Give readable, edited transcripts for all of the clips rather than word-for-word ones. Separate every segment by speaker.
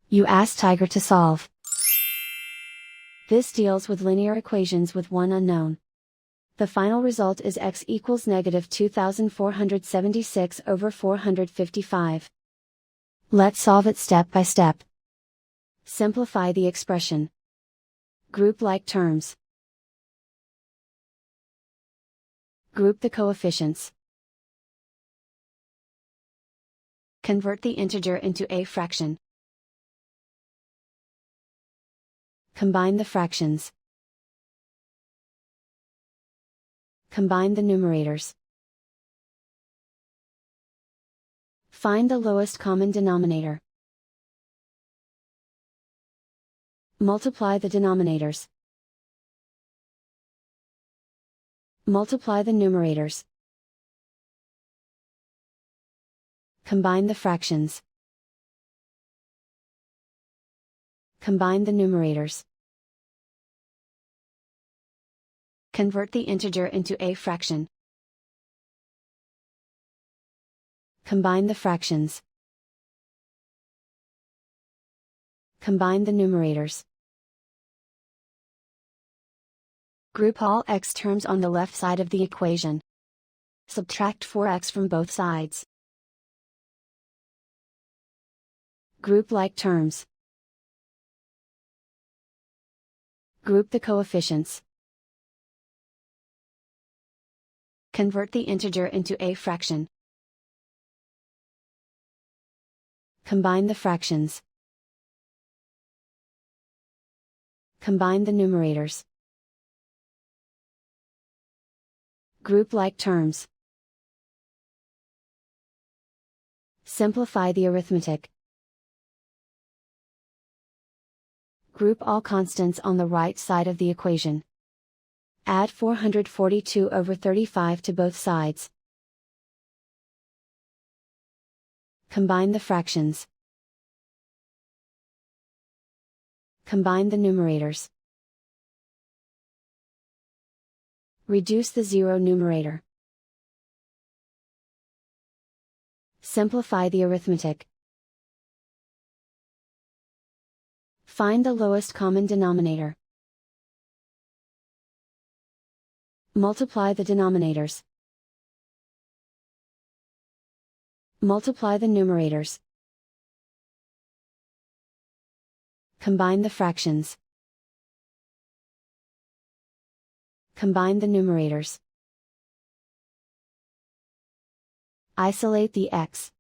Speaker 1: You ask Tiger to solve. This deals with linear equations with one unknown. The final result is x equals negative 2476 over 455. Let's solve it step by step. Simplify the expression. Group like terms. Group the coefficients. Convert the integer into a fraction. Combine the fractions. Combine the numerators. Find the lowest common denominator. Multiply the denominators. Multiply the numerators. Combine the fractions. Combine the numerators. Convert the integer into a fraction. Combine the fractions. Combine the numerators. Group all x terms on the left side of the equation. Subtract 4x from both sides. Group like terms. Group the coefficients. Convert the integer into a fraction. Combine the fractions. Combine the numerators. Group like terms. Simplify the arithmetic. Group all constants on the right side of the equation. Add 442 over 35 to both sides. Combine the fractions. Combine the numerators. Reduce the zero numerator. Simplify the arithmetic. Find the lowest common denominator. Multiply the denominators. Multiply the numerators. Combine the fractions. Combine the numerators. Isolate the x.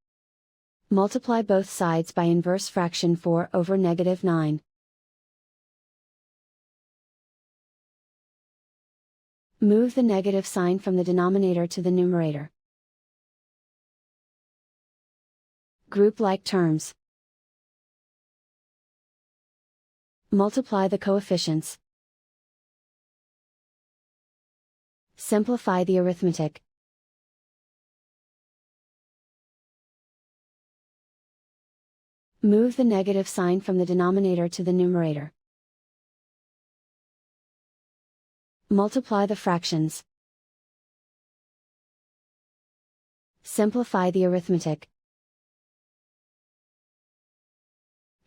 Speaker 1: Multiply both sides by inverse fraction 4 over negative 9. Move the negative sign from the denominator to the numerator. Group like terms. Multiply the coefficients. Simplify the arithmetic. Move the negative sign from the denominator to the numerator. Multiply the fractions. Simplify the arithmetic.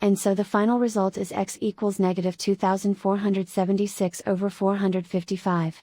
Speaker 1: And so the final result is x equals negative 2476 over 455.